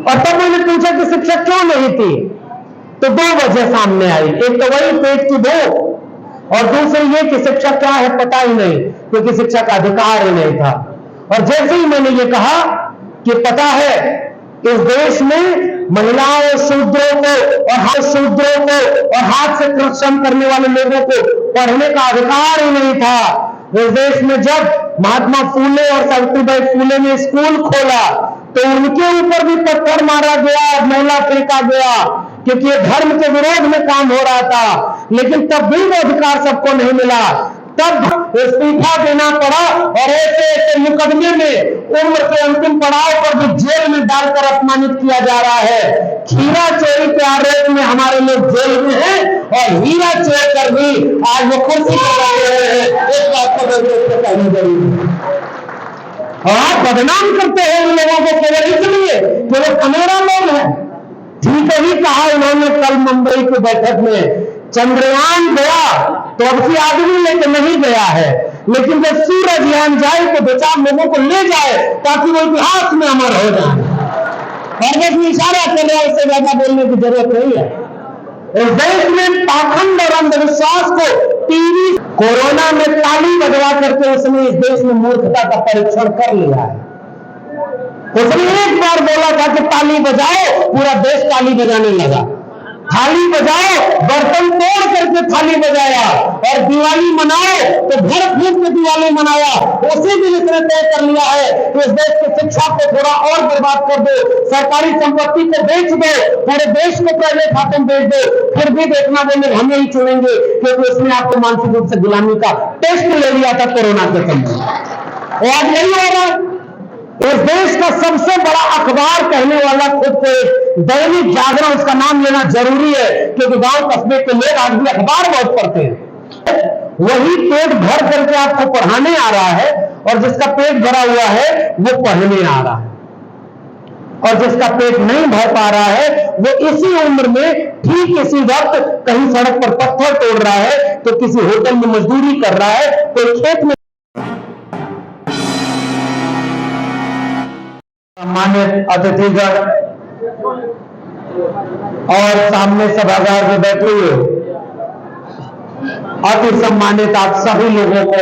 और तब मैंने पूछा कि शिक्षा क्यों नहीं थी, तो दो वजह सामने आई। एक तो वही पेट की भूख, और दूसरी ये कि शिक्षा क्या है पता ही नहीं, क्योंकि शिक्षा का अधिकार ही नहीं था। और जैसे ही मैंने ये कहा कि पता है इस देश में महिलाओं, शूद्रों को और हाथ से श्रम करने वाले लोगों को पढ़ने का अधिकार ही नहीं था। इस देश में जब महात्मा फूले और सावित्रीबाई फूले ने स्कूल खोला तो उनके ऊपर भी पत्थर मारा गया, मैला फेंका गया, क्योंकि ये धर्म के विरोध में काम हो रहा था। लेकिन तब भी वो अधिकार सबको नहीं मिला। तब इस्तीफा देना पड़ा और ऐसे ऐसे मुकदमे में उम्र के अंतिम पड़ाव पर भी जेल में डालकर अपमानित किया जा रहा है। खीरा चोरी के आरोप में हमारे लोग जेल में हैं और हीरा चोर कर भी आज वो कुर्सी पर बैठे हुए हैं। एक बात को कहनी जरूरी है। और आप बदनाम करते हैं उन लोगों को केवल इसलिए कि वो कमेरा लोग हैं। ठीक ही कहा उन्होंने कल मुंबई की बैठक में, चंद्रयान गया तो अब की आदमी लेके नहीं गया है, लेकिन जब सूरजयान जाए तो दो चार लोगों को ले जाए ताकि वो इतिहास में अमर हो जाए। और बस इशारा कर रहा है, उससे ज्यादा बोलने की जरूरत नहीं है। इस देश में पाखंड और अंधविश्वास को टीवी कोरोना में ताली बजवा करके उसने इस देश में मूर्खता का परीक्षण कर लिया है। उसने एक बार बोला था कि ताली बजाओ, पूरा देश ताली बजाने लगा। थाली बजाओ, बर्तन तोड़ करके थाली बजाया, और दिवाली मनाओ तो घर फूट के दिवाली मनाया। उसी दिन इसने तय कर लिया है कि इस देश की शिक्षा को थोड़ा और बर्बाद कर दो, सरकारी संपत्ति को बेच दो, पूरे देश को प्राइवेट हाथों में बेच दो, फिर भी देखना वो लोग हमें ही चुनेंगे, क्योंकि उसने आपको मानसिक रूप से गुलामी का टेस्ट ले लिया था कोरोना के समय। और आज नहीं हो रहा। इस देश का सबसे बड़ा अखबार कहने वाला खुद को दैनिक जागरण, उसका नाम लेना जरूरी है, क्योंकि गांव कस्बे के लोग आज भी अखबार बहुत पढ़ते हैं। वही पेट भर करके आपको पढ़ाने आ रहा है, और जिसका पेट भरा हुआ है वो पढ़ने आ रहा है, और जिसका पेट नहीं भर पा रहा है वो इसी उम्र में ठीक इसी वक्त कहीं सड़क पर पत्थर तोड़ रहा है, तो किसी होटल में मजदूरी कर रहा है, कोई खेत में। सम्मानित अतिथिगण और सामने सभागार में बैठे हुए अति सम्मानित आप सभी लोगों को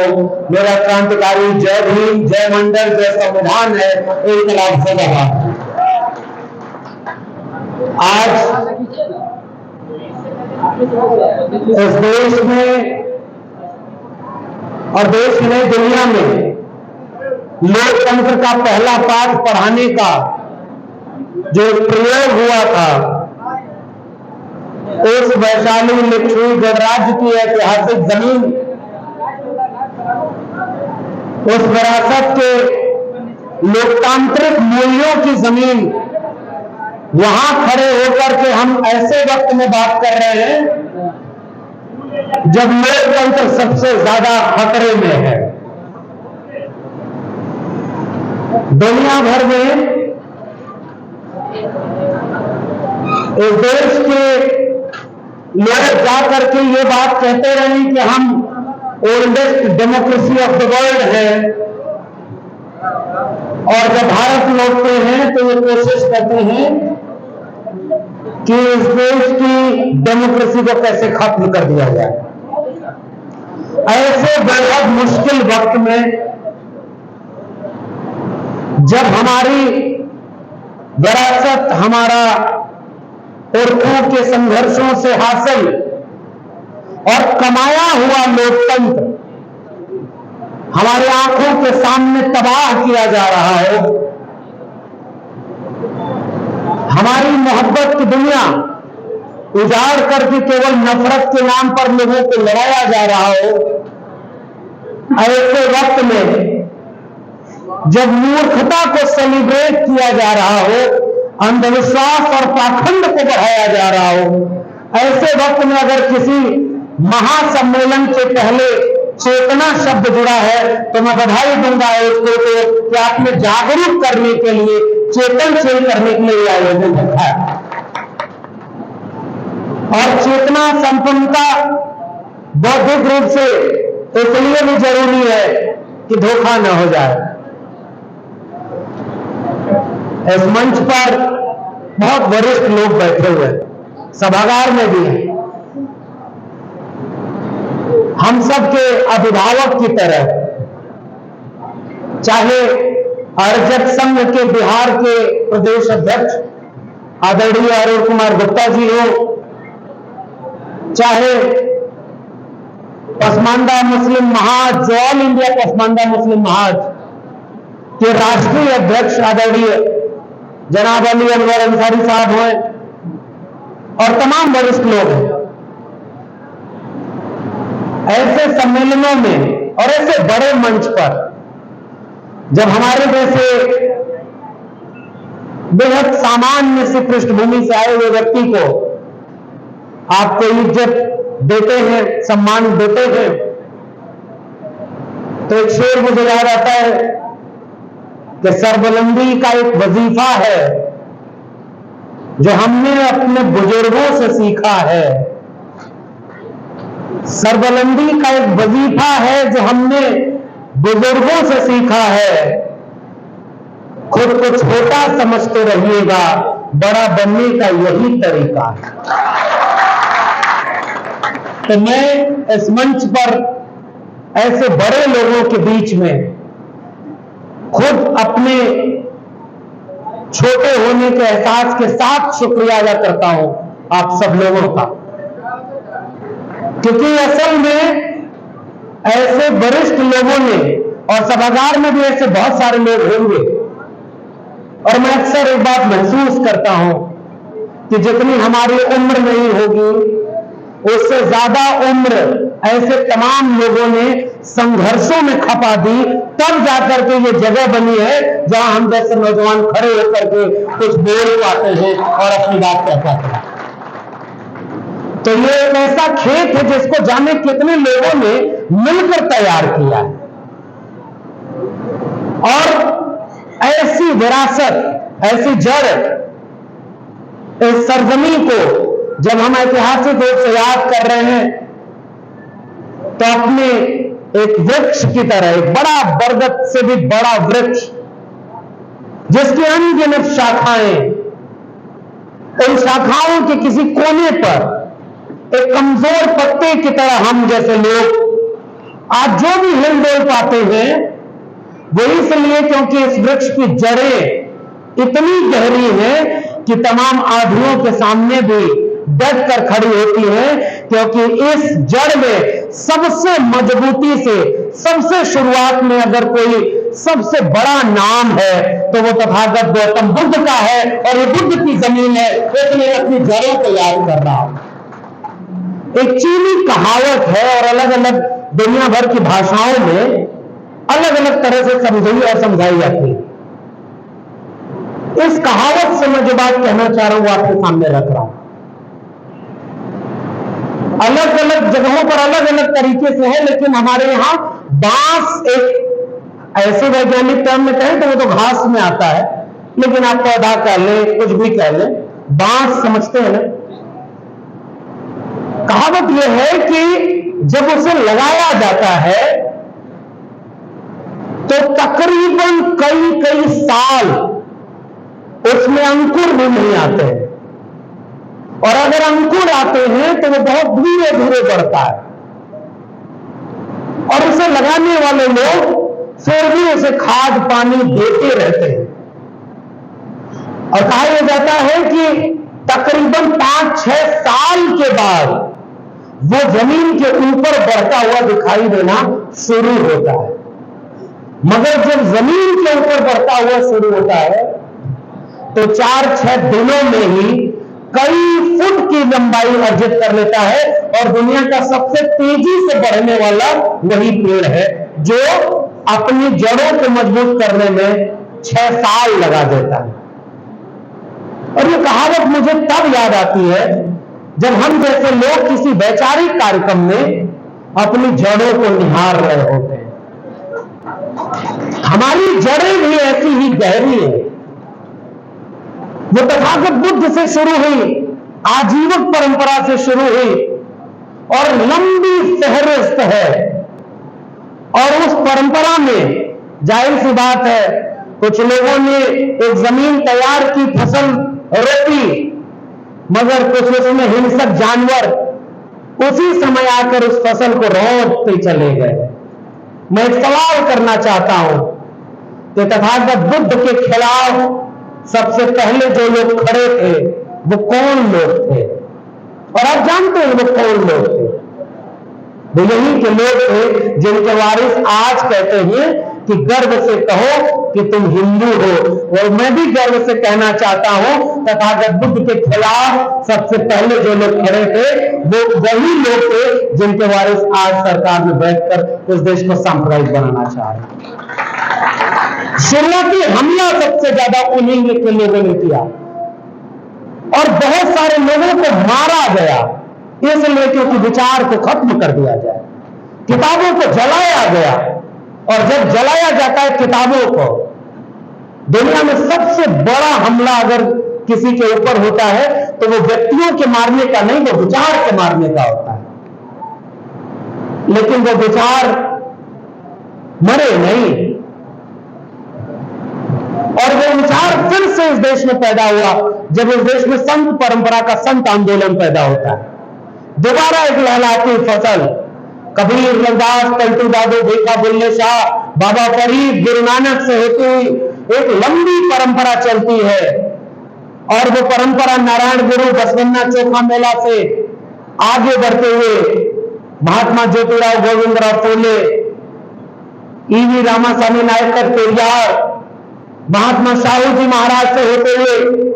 मेरा क्रांतिकारी जय भीम, जय मंडल, जय संविधान है, इनकलाब जिंदाबाद। आज इस देश में और देश में दुनिया में लोकतंत्र का पहला पाठ पढ़ाने का जो प्रयोग हुआ था, उस वैशाली लिच्छवी गणराज्य की ऐतिहासिक जमीन, उस विरासत के लोकतांत्रिक मूल्यों की जमीन, वहां खड़े होकर के हम ऐसे वक्त में बात कर रहे हैं जब लोकतंत्र सबसे ज्यादा खतरे में है। दुनिया भर में इस देश के लोग जाकर के ये बात कहते रहे कि हम oldest democracy of the world है, और जब भारत लौटते हैं तो ये कोशिश करते हैं कि इस देश की डेमोक्रेसी को कैसे खत्म कर दिया जाए। ऐसे बेहद मुश्किल वक्त में जब हमारी विरासत, हमारा पुरखों के संघर्षों से हासिल और कमाया हुआ लोकतंत्र हमारे आंखों के सामने तबाह किया जा रहा हो, हमारी मोहब्बत की दुनिया उजाड़ करके केवल नफरत के नाम पर लोगों को लड़ाया जा रहा हो, ऐसे वक्त में जब मूर्खता को सेलिब्रेट किया जा रहा हो, अंधविश्वास और पाखंड को बढ़ाया जा रहा हो, ऐसे वक्त में अगर किसी महासम्मेलन से पहले चेतना शब्द जुड़ा है तो मैं बधाई दूंगा उसको कि आपने जागरूक करने के लिए, चेतनशील करने के लिए आयोजन रखा है। और चेतना संपन्नता बौद्धिक रूप से इसलिए भी जरूरी है कि धोखा न हो जाए। इस मंच पर बहुत वरिष्ठ लोग बैठे हुए हैं, सभागार में भी हैं, हम सब के अभिभावक की तरह, चाहे अर्जक संघ के बिहार के प्रदेश अध्यक्ष आदरणीय अरुण कुमार गुप्ता जी हो, चाहे पसमानदा मुस्लिम महाज, ऑल इंडिया पसमानदा मुस्लिम महाज के राष्ट्रीय अध्यक्ष आदरणीय जनाब अली अनवर अंसारी साहब हैं और तमाम वरिष्ठ लोग हैं। ऐसे सम्मेलनों में और ऐसे बड़े मंच पर जब हमारे जैसे बेहद सामान्य से पृष्ठभूमि से आए हुए व्यक्ति को आप कोई इज्जत देते हैं, सम्मान देते हैं, तो एक शेर मुझे याद आता है कि सरबुलंदी का एक वजीफा है जो हमने अपने बुजुर्गों से सीखा है। सरबुलंदी का एक वजीफा है जो हमने बुजुर्गों से सीखा है। खुद को छोटा समझते रहिएगा, बड़ा बनने का यही तरीका है। तो मैं इस मंच पर ऐसे बड़े लोगों के बीच में खुद अपने छोटे होने के एहसास के साथ शुक्रिया अदा करता हूं आप सब लोगों का, क्योंकि असल में ऐसे वरिष्ठ लोगों ने, और सभागार में भी ऐसे बहुत सारे लोग होंगे, और मैं अक्सर एक बात महसूस करता हूं कि जितनी हमारी उम्र नहीं होगी उससे ज्यादा उम्र ऐसे तमाम लोगों ने संघर्षों में खपा दी, तब जाकर के ये जगह बनी है जहां हम जैसे नौजवान खड़े होकर के कुछ बोल पाते हैं और अपनी बात कह पाते हैं। तो ये एक ऐसा खेत है जिसको जाने कितने लोगों ने मिलकर तैयार किया है, और ऐसी विरासत, ऐसी जड़ इस सरजमी को जब हम ऐतिहासिक रूप से याद कर रहे हैं तो अपने एक वृक्ष की तरह, एक बड़ा बरगद से भी बड़ा वृक्ष जिसकी अनगिनत शाखाएं, उन शाखाओं के किसी कोने पर एक कमजोर पत्ते की तरह हम जैसे लोग आज जो भी हिलडोल पाते हैं वो इसलिए क्योंकि इस वृक्ष की जड़ें इतनी गहरी हैं कि तमाम आंधियों के सामने भी डट कर खड़ी होती है, क्योंकि इस जड़ में सबसे मजबूती से, सबसे शुरुआत में अगर कोई सबसे बड़ा नाम है तो वो तथागत गौतम बुद्ध का है, और ये बुद्ध की जमीन है, इसलिए अपनी जड़ों को याद कर रहा हूं। एक चीनी कहावत है और अलग अलग दुनिया भर की भाषाओं में अलग अलग तरह से समझी और समझाई जाती है। इस कहावत से मैं जो बात कहना चाह रहा हूं वो आपके सामने रख रहा हूं। अलग अलग जगहों पर अलग अलग तरीके से है, लेकिन हमारे यहां बांस एक ऐसे वैज्ञानिक टर्म में कहें तो वो तो घास में आता है, लेकिन आप पौधा कह लें, कुछ भी कह लें, बांस समझते हैं ना। कहावत यह है कि जब उसे लगाया जाता है तो तकरीबन कई कई साल उसमें अंकुर भी नहीं आते हैं, और अगर अंकुर आते हैं तो वो बहुत धीरे धीरे बढ़ता है, और उसे लगाने वाले लोग फिर भी उसे खाद पानी देते रहते हैं। और कहा यह जाता है कि तकरीबन 5-6 साल के बाद वो जमीन के ऊपर बढ़ता हुआ दिखाई देना शुरू होता है। मगर जब जमीन के ऊपर बढ़ता हुआ शुरू होता है तो 4-6 दिनों में ही कई फुट की लंबाई अर्जित कर लेता है, और दुनिया का सबसे तेजी से बढ़ने वाला वही पेड़ है जो अपनी जड़ों को मजबूत करने में 6 साल लगा देता है। और ये कहावत मुझे तब याद आती है जब हम जैसे लोग किसी वैचारिक कार्यक्रम में अपनी जड़ों को निहार रहे होते हैं। हमारी जड़ें भी ऐसी ही गहरी है। वो तथागत बुद्ध से शुरू हुई, आजीवन परंपरा से शुरू हुई, और लंबी फहरिस्त है। और उस परंपरा में जाहिर सी बात है कुछ लोगों ने एक जमीन तैयार की, फसल रोपी, मगर कुछ उसमें हिंसक जानवर उसी समय आकर उस फसल को रौंदते चले गए। मैं एक सवाल करना चाहता हूं कि तथागत बुद्ध के खिलाफ सबसे पहले जो लोग खड़े थे वो कौन लोग थे? और आप जानते हैं वो कौन लोग थे? वो यही के लोग थे जिनके वारिस आज कहते हैं कि गर्व से कहो कि तुम हिंदू हो। और मैं भी गर्व से कहना चाहता हूं तथागत बुद्ध के खिलाफ सबसे पहले जो लोग खड़े थे वो वही लोग थे जिनके वारिस आज सरकार में बैठकर इस देश को सांप्रदायिक बनाना चाह रहे हैं। शुरुआती हमला सबसे ज्यादा उन्हीं के लोगों ने किया और बहुत सारे लोगों को मारा गया इसलिए क्योंकि विचार को खत्म कर दिया जाए, किताबों को जलाया गया। और जब जलाया जाता है किताबों को, दुनिया में सबसे बड़ा हमला अगर किसी के ऊपर होता है तो वो व्यक्तियों के मारने का नहीं, वो विचार के मारने का होता है। लेकिन वो विचार मरे नहीं और वो विचार फिर से इस देश में पैदा हुआ जब इस देश में संत परंपरा का संत आंदोलन पैदा होता है। दोबारा एक लहलाती फसल, कबीर, रविदास, पलटू दादू, भीखा बुल्ले शाह, बाबा फरीद, गुरु नानक से होती हुई एक लंबी परंपरा चलती है। और वो परंपरा नारायण गुरु, बसवन्ना चोखा मेला से आगे बढ़ते हुए महात्मा ज्योतिराव गोविंदराव फूले, ईवी रामास्वामी नायकर पेरियार, महात्मा शाहू जी महाराज से होते हुए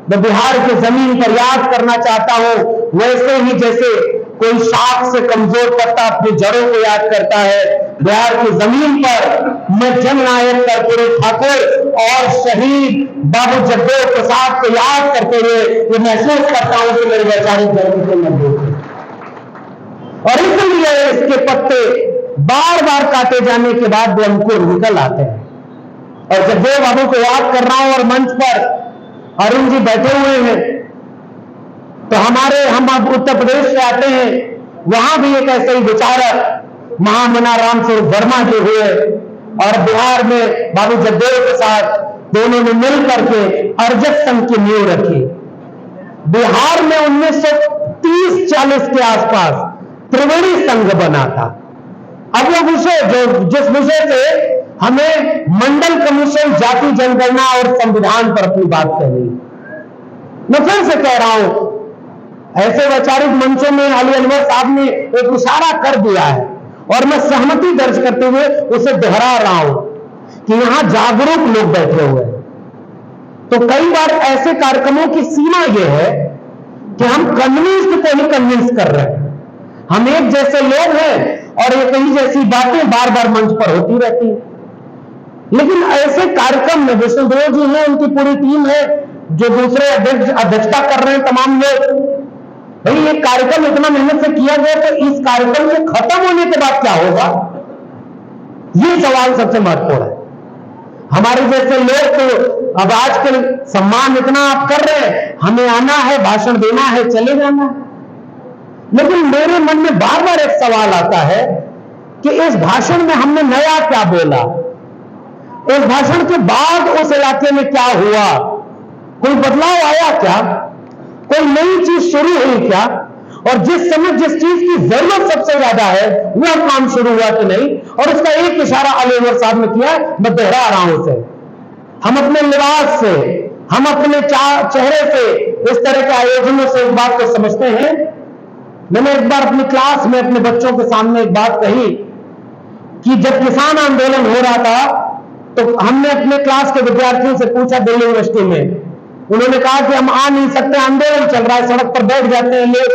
मैं बिहार की जमीन पर याद करना चाहता हूं, वैसे ही जैसे कोई शाख से कमजोर पत्ता अपनी जड़ों को याद करता है, बिहार की जमीन पर मैं जननायक कर्पूरी ठाकुर और शहीद बाबू जगदेव प्रसाद को याद करते हुए ये महसूस करता हूं कि मेरे वैचारिक धर्म के मजबूत है। और इसलिए इसके पत्ते बार बार काटे जाने के बाद वो अंकुर निकल आते हैं। और जगदेव बाबू को याद कर रहा हूं और मंच पर अरुण जी बैठे हुए हैं, तो हम अब उत्तर प्रदेश से आते हैं, वहां भी एक ऐसे ही विचारक महामना राम स्वरूप वर्मा जी हुए और बिहार में बाबू जगदेव के साथ दोनों ने मिल करके अर्जक संघ की नींव रखी। बिहार में 1930-40 के आसपास त्रिवेणी संघ बना था। अब वो विषय जिस विषय से हमें मंडल कमीशन, जाति जनगणना और संविधान पर अपनी बात करनी, मैं फिर से कह रहा हूं, ऐसे वैचारिक मंचों में अली अनवर साहब ने एक इशारा कर दिया है और मैं सहमति दर्ज करते हुए उसे दोहरा रहा हूं कि यहां जागरूक लोग बैठे हुए हैं। तो कई बार ऐसे कार्यक्रमों की सीमा यह है कि हम कम्युनिस्ट को ही कन्विंस कर रहे हैं। हम एक जैसे लोग हैं और एक ही जैसी बातें बार बार मंच पर होती रहती हैं। लेकिन ऐसे कार्यक्रम में विष्णुदेव जी हैं, उनकी पूरी टीम है, जो दूसरे अध्यक्षता कर रहे हैं तमाम लोग, भाई ये कार्यक्रम इतना मेहनत से किया गया तो इस कार्यक्रम के खत्म होने के बाद क्या होगा, ये सवाल सबसे महत्वपूर्ण है। हमारे जैसे लोग तो अब आजकल सम्मान इतना आप कर रहे हैं, हमें आना है, भाषण देना है, चले जाना है। लेकिन मेरे मन में बार बार एक सवाल आता है कि इस भाषण में हमने नया क्या बोला, इस भाषण के बाद उस इलाके में क्या हुआ, कोई बदलाव आया क्या, कोई नई चीज शुरू हुई क्या, और जिस समय जिस चीज की जरूरत सबसे ज्यादा है वह काम शुरू हुआ कि नहीं। और उसका एक इशारा अली अनवर साहब ने किया, मैं दोहरा रहा हूं उसे। हम अपने लिबास से, हम अपने चेहरे से, इस तरह के आयोजनों से एक बात को समझते हैं। मैंने एक बार अपनी क्लास में अपने बच्चों के सामने एक बात कही कि जब किसान आंदोलन हो रहा था तो हमने अपने क्लास के विद्यार्थियों से पूछा दिल्ली यूनिवर्सिटी में, उन्होंने कहा कि हम आ नहीं सकते, आंदोलन चल रहा है, सड़क पर बैठ जाते हैं लोग,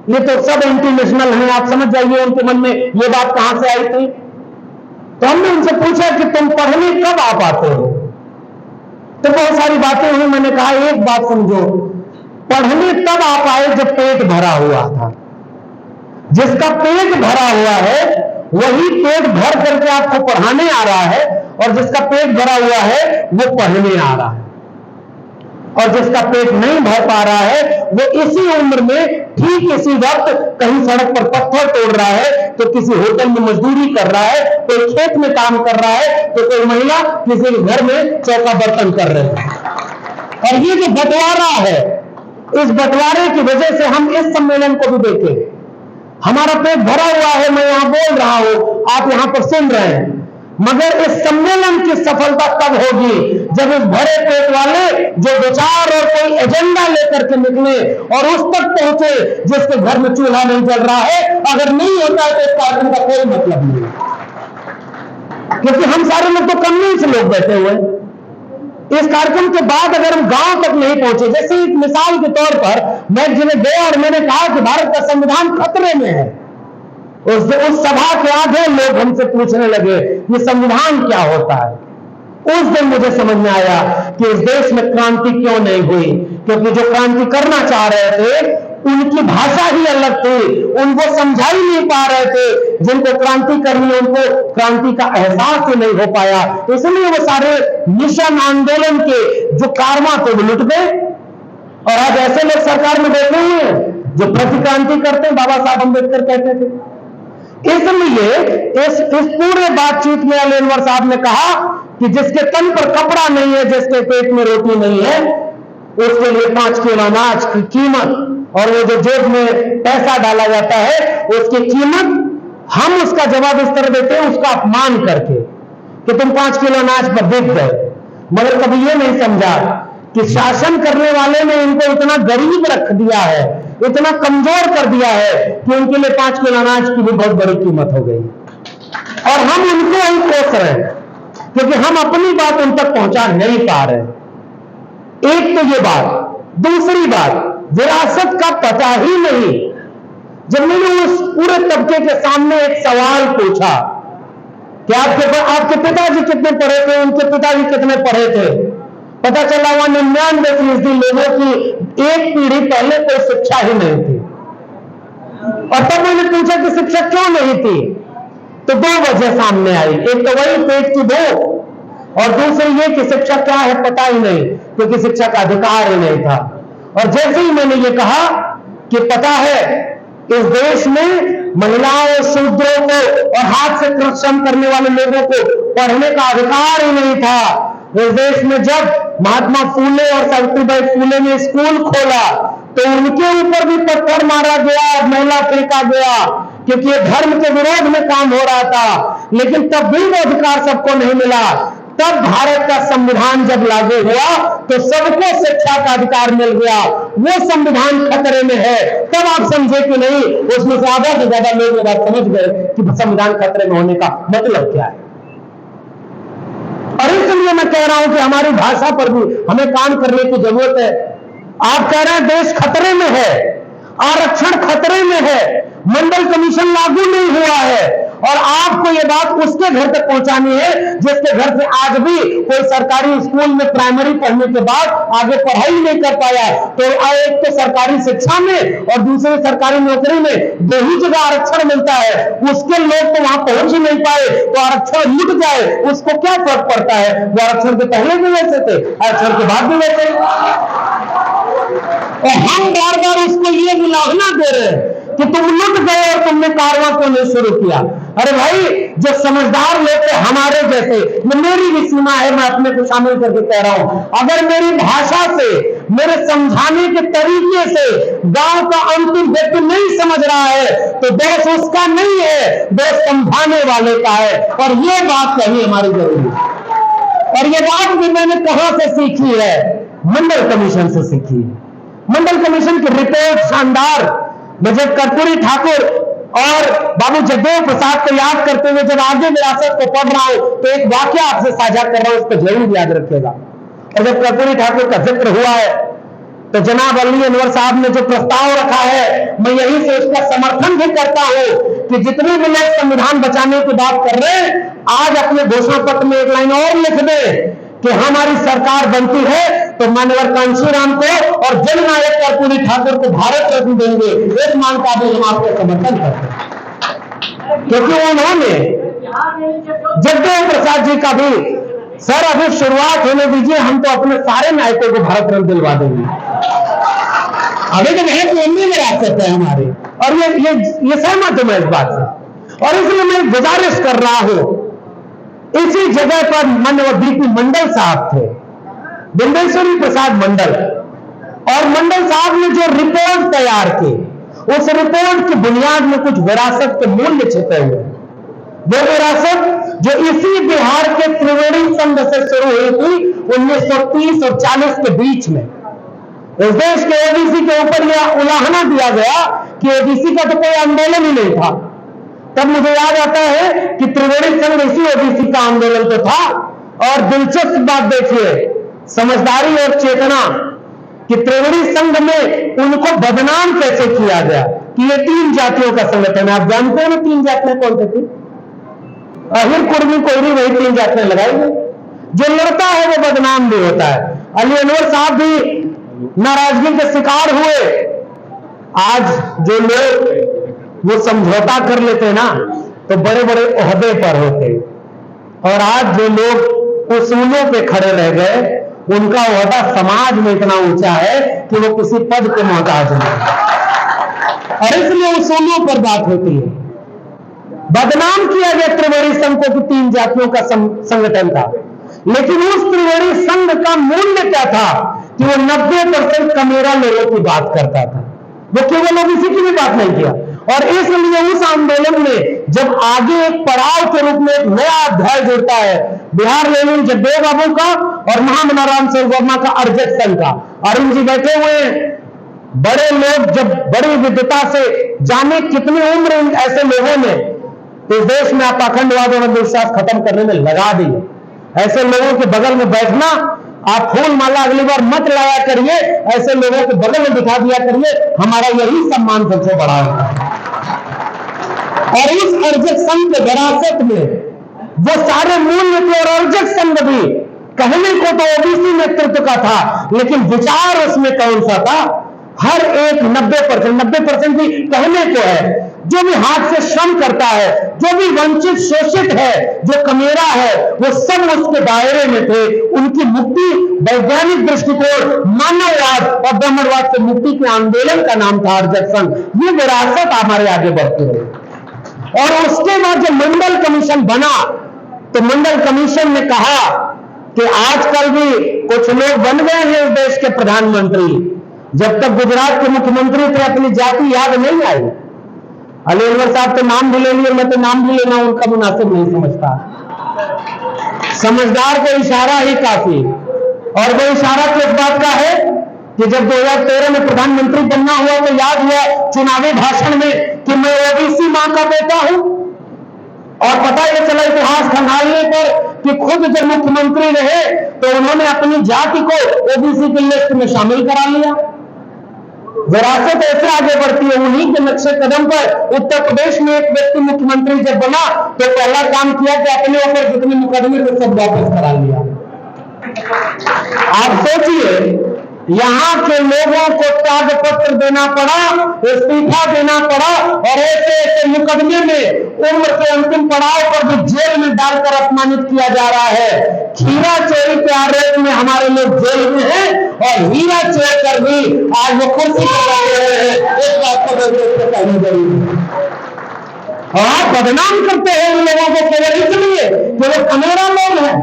ये तो सब एंटी नेशनल हैं, आप समझ जाइए उनके मन में ये बात कहां से आई थी। तो हमने उनसे पूछा कि तुम पढ़ने कब आ पाते हो, तो बहुत सारी बातें हुई। मैंने कहा एक बात समझो, पढ़ने तब आ पाए जब पेट भरा हुआ था। जिसका पेट भरा हुआ है वही पेट भर करके आपको पढ़ाने आ रहा है, और जिसका पेट भरा हुआ है वो पढ़ने आ रहा है। और जिसका पेट नहीं भर पा रहा है वो इसी उम्र में ठीक इसी वक्त कहीं सड़क पर पत्थर तोड़ रहा है, तो किसी होटल में मजदूरी कर रहा है, कोई खेत में काम कर रहा है, तो कोई महिला किसी घर में चौका बर्तन कर रही है। और ये जो बंटवारा है, इस बंटवारे की वजह से हम इस सम्मेलन को भी देखें। हमारा पेट भरा हुआ है, मैं यहां बोल रहा हूं, आप यहां पर सुन रहे हैं, मगर इस सम्मेलन की सफलता तब होगी जब इस भरे पेट वाले जो विचार और कोई एजेंडा लेकर के निकले और उस तक पहुंचे जिसके घर में चूल्हा नहीं जल रहा है। अगर नहीं होता है तो इस कार्यक्रम का कोई मतलब नहीं, क्योंकि हम सारे लोग तो कन्विंस लोग बैठे हुए हैं। इस कार्यक्रम के बाद अगर हम गांव तक नहीं पहुंचे, जैसे एक मिसाल के तौर पर मैं जिन्हें गया और मैंने कहा कि भारत का संविधान खतरे में है, उस सभा के आधे लोग हमसे पूछने लगे ये संविधान क्या होता है। उस दिन मुझे समझ में आया कि इस देश में क्रांति क्यों नहीं हुई, क्योंकि जो क्रांति करना चाह रहे थे उनकी भाषा ही अलग थी, उनको समझा ही नहीं पा रहे थे। जिनको क्रांति करनी है उनको क्रांति का एहसास ही नहीं हो पाया, इसलिए वो सारे मिशन आंदोलन के जो कारवा थे वो लुट गए। और आज ऐसे लोग सरकार में बैठे हुए हैं जो प्रतिक्रांति करते हैं, बाबा साहब अम्बेडकर कहते थे। इसलिए इस पूरे बातचीत में अली अनवर साहब ने कहा कि जिसके तन पर कपड़ा नहीं है, जिसके पेट में रोटी नहीं है, उसके लिए 5 किलो अनाज की कीमत और वो जो जेब में पैसा डाला जाता है उसकी कीमत, हम उसका जवाब इस तरह देते हैं, उसका अपमान करके कि तुम 5 किलो अनाज पर बिक गए। मगर कभी ये नहीं समझा कि शासन करने वाले ने इनको इतना गरीब रख दिया है, इतना कमजोर कर दिया है कि उनके लिए 5 किलो अनाज की भी बहुत बड़ी कीमत हो गई। और हम उनको ही कोस रहे हैं क्योंकि हम अपनी बात उन तक पहुंचा नहीं पा रहे। एक तो ये बात, दूसरी बात, विरासत का पता ही नहीं। जब मैंने उस पूरे तबके के सामने एक सवाल पूछा कि आपके पिताजी कितने पढ़े थे, उनके पिताजी कितने पढ़े थे, पता चला वहां 99% लोगों की एक पीढ़ी पहले कोई शिक्षा ही नहीं थी। और तब मैंने पूछा कि शिक्षा क्यों नहीं थी, तो 2 वजह सामने आई। एक तो वही पेट की भूख और दूसरी ये कि शिक्षा क्या है पता ही नहीं, क्योंकि शिक्षा का अधिकार ही नहीं था। और जैसे ही मैंने ये कहा कि पता है इस देश में महिलाओं, शूद्रों को और हाथ से श्रम करने वाले लोगों को पढ़ने का अधिकार ही नहीं था। इस देश में जब महात्मा फूले और सावित्रीबाई फूले ने स्कूल खोला तो उनके ऊपर भी पत्थर मारा गया, मैला फेंका गया, क्योंकि ये धर्म के विरोध में काम हो रहा था। लेकिन तब भी वो अधिकार सबको नहीं मिला। तब भारत का संविधान जब लागू हुआ तो सबको शिक्षा का अधिकार मिल गया। वो संविधान खतरे में है, तब आप समझे कि नहीं, उसमें से आधा से ज्यादा लोग बात समझ गए कि संविधान खतरे में होने का मतलब क्या है। और इसलिए मैं कह रहा हूं कि हमारी भाषा पर भी हमें काम करने की जरूरत है। आप कह रहे हैं देश खतरे में है, आरक्षण खतरे में है, मंडल कमीशन लागू नहीं हुआ है, और आपको यह बात उसके घर तक पहुंचानी है जिसके घर से आज भी कोई सरकारी स्कूल में प्राइमरी पढ़ने के बाद आगे पढ़ाई नहीं कर पाया। तो एक तो सरकारी शिक्षा में और दूसरे सरकारी नौकरी में 2 ही जगह आरक्षण मिलता है, उसके लोग तो वहां पहुंच ही नहीं पाए, तो आरक्षण लुट जाए उसको क्या फर्क पड़ता है। वो आरक्षण के पहले भी वैसे थे, आरक्षण के बाद भी वैसे। और हम बार बार उसको ये मुलाहना दे रहे हैं कि तुम लुट गए और तुमने कारवां क्यों नहीं शुरू किया। अरे भाई, जो समझदार लोग थे हमारे जैसे, मेरी भी सीमा है, मैं अपने को शामिल करके कह रहा हूं, अगर मेरी भाषा से, मेरे समझाने के तरीके से गांव का अंतिम व्यक्ति नहीं समझ रहा है तो दोष उसका नहीं है, दोष समझाने वाले का है। और ये बात कहनी हमारी जरूरी है। और ये बात भी मैंने कहां से सीखी है, मंडल कमीशन से सीखी। मंडल कमीशन की रिपोर्ट शानदार। मुझे कर्पूरी ठाकुर और बाबू जगदेव प्रसाद को याद करते हुए जब आगे विरासत को पढ़ रहा हूं तो एक वाक्य आपसे साझा कर रहा हूं, उसको जरूर याद रखिएगा। और जब कर्पूरी ठाकुर का जिक्र हुआ है तो जनाब अली अनवर साहब ने जो प्रस्ताव रखा है, मैं यही से उसका समर्थन भी करता हूं कि जितने भी लोग संविधान बचाने की बात कर रहे हैं, आज अपने घोषणा पत्र में एक लाइन और लिख दें कि हमारी सरकार बनती है तो मानवर कांशीराम को और जननायक कर्पूरी ठाकुर को भारत रत्न देंगे। इस मांग का भी हम आपको समर्थन करते हैं, क्योंकि उन्होंने जगदेव प्रसाद जी का भी, सर अभी शुरुआत होने दीजिए, हम तो अपने सारे नायकों को भारत रत्न दिलवा देंगे। अभी तो महज उम्मीद में विरासत है हमारी, और ये सहमत हूं मैं इस बात से। और इसलिए मैं गुजारिश कर रहा हूं, इसी जगह पर माननीय बीपी मंडल साहब थे, बिंदेश्वरी प्रसाद मंडल, और मंडल साहब ने जो रिपोर्ट तैयार की, उस रिपोर्ट की बुनियाद में कुछ विरासत के मूल्य छिपे हुए। वो विरासत जो इसी बिहार के त्रिवेणी संघ से शुरू हुई थी 1930 और 40 के बीच में। इस देश के ओबीसी के ऊपर यह उलाहना दिया गया कि ओबीसी का तो कोई आंदोलन ही नहीं था। तब मुझे याद आता है कि त्रिवेणी संघ इसी ओबीसी का आंदोलन तो था। और दिलचस्प बात देखिए, समझदारी और चेतना, कि त्रिवेणी संघ में उनको बदनाम कैसे किया गया कि ये 3 जातियों का संगठन है। आप जानते हैं ना 3 जातियां कौन सी थी? अहिर, कुर्मी, कोयरी, वही 3 जातियां लगाई गई। जो लड़ता है वो बदनाम भी होता है। अली अनवर साहब भी नाराजगी के शिकार हुए। आज जो लोग वो समझौता कर लेते ना तो बड़े बड़े ओहदे पर होते, और आज जो लोग उसूलों पे खड़े रह गए उनका ओहदा समाज में इतना ऊंचा है कि वो किसी पद के मोहताज नहीं, और इसलिए उसूलों पर बात होती है। बदनाम किया गया त्रिवेणी संघ को कि 3 जातियों का संगठन था, लेकिन उस त्रिवेणी संघ का मूल्य क्या था कि वो 90% कमेरा लोगों की बात करता था। वो केवल ओबीसी की भी बात नहीं किया। और इसलिए उस आंदोलन में जब आगे एक पड़ाव के रूप में एक नया अध्याय जुड़ता है बिहार लेनिन जगदेव बाबू का और महामना राम सिंह वर्मा का अरजक संघ का। अरुण जी बैठे हुए हैं, बड़े लोग जब बड़ी विद्वता से जाने कितनी उम्र ऐसे लोगों ने इस देश में पाखंडवाद और अंधविश्वास खत्म करने में लगा दी। ऐसे लोगों के बगल में बैठना, आप फूल माला अगली बार मत लाया करिए, ऐसे लोगों के बगल में दिखा दिया करिए, हमारा यही सम्मान सबसे बड़ा है। और इस अर्जक संघ के विरासत में वो सारे मूल्य थे, और अर्जक संघ भी कहने को तो ओबीसी नेतृत्व का था, लेकिन विचार उसमें कौन सा था? हर एक 90% भी कहने को है। जो भी हाथ से श्रम करता है, जो भी वंचित शोषित है, जो कमेरा है, वो सब उसके दायरे में थे। उनकी मुक्ति वैज्ञानिक दृष्टिकोण, मानववाद और ब्राह्मणवाद से मुक्ति के आंदोलन का नाम था अर्जक संघ। ये विरासत हमारे आगे बढ़ती रही। और उसके बाद जब मंडल कमीशन बना तो मंडल कमीशन ने कहा कि आजकल भी कुछ लोग बन गए हैं इस देश के प्रधानमंत्री, जब तक गुजरात के मुख्यमंत्री थे अपनी जाति याद नहीं आई। अली अनवर साहब तो नाम भी ले लिए, मैं तो नाम भी लेना उनका मुनासिब नहीं समझता। समझदार को इशारा ही काफी, और वो इशारा किस बात का है कि जब 2013 में प्रधानमंत्री बनना हुआ तो याद हुआ चुनावी भाषण में कि मैं ओबीसी मां का बेटा हूं, और पता यह चला इतिहास खंगालने पर कि खुद जब मुख्यमंत्री रहे तो उन्होंने अपनी जाति को ओबीसी की लिस्ट में शामिल करा लिया। विरासत ऐसे आगे बढ़ती है। उन्हीं के नक्शे कदम पर उत्तर प्रदेश में एक व्यक्ति मुख्यमंत्री जब बना तो पहला काम किया कि अपने ऊपर जितने मुकदमे थे सब वापस करा लिया। आप सोचिए, यहां के लोगों को त्यागपत्र देना पड़ा, इस्तीफा देना पड़ा, और ऐसे ऐसे मुकदमे में उम्र के अंतिम पड़ाव पर भी जेल में डालकर अपमानित किया जा रहा है। खीरा चोरी के आरोप में हमारे लोग जेल में हैं, और हीरा चोर कर भी आज वो कुर्सी पर बैठे हुए हैं। इस बात को कहनी जरूरी है। और आप बदनाम करते हैं उन लोगों को केवल इसलिए कि वो कमेरा लोग हैं।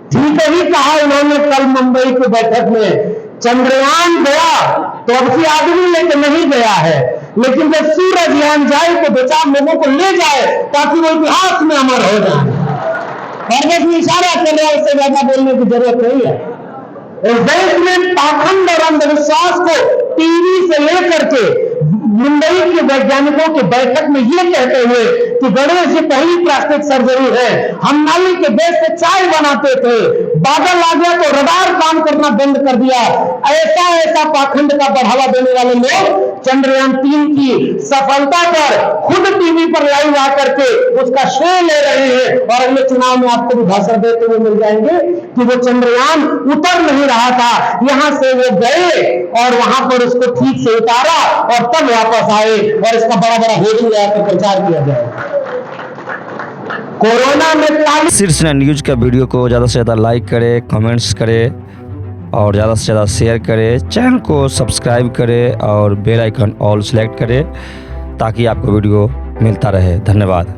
ठीक ही कहा उन्होंने कल मुंबई की बैठक में, चंद्रयान गया तो अब की आदमी लेके नहीं गया है, लेकिन जब सूरजयान जाए तो 2-4 लोगों को ले जाए ताकि वो इतिहास में अमर हो जाए। और बस इशारा कर रहा है, इससे ज्यादा बोलने की जरूरत नहीं है। इस देश में पाखंड और अंधविश्वास को टीवी से लेकर के मुंबई के वैज्ञानिकों की बैठक में यह कहते हुए कि गणेश जी पहली प्लास्टिक सर्जरी है, हम नाली के बेस से चाय बनाते थे, बादल आ गया तो रडार काम करना बंद कर दिया। ऐसा पाखंड का बढ़ावा देने वाले लोग चंद्रयान 3 की सफलता पर खुद टीवी पर लाइव आकर के उसका श्रेय ले रहे हैं, और अगले चुनाव में आपको भी भाषण देते हुए मिल जाएंगे कि वो चंद्रयान उतर नहीं रहा था, यहां से वो गए और वहां पर उसको ठीक से उतारा और तब वापस आए, और इसका बड़ा बड़ा होर्डिंग लगाकर प्रचार किया जाए। कोरोना में शीर्ष न्यूज का वीडियो को ज़्यादा से ज़्यादा लाइक करें, कमेंट्स करें और ज़्यादा से ज़्यादा शेयर करें, चैनल को सब्सक्राइब करें और बेल आइकन ऑल सेलेक्ट करें ताकि आपको वीडियो मिलता रहे। धन्यवाद।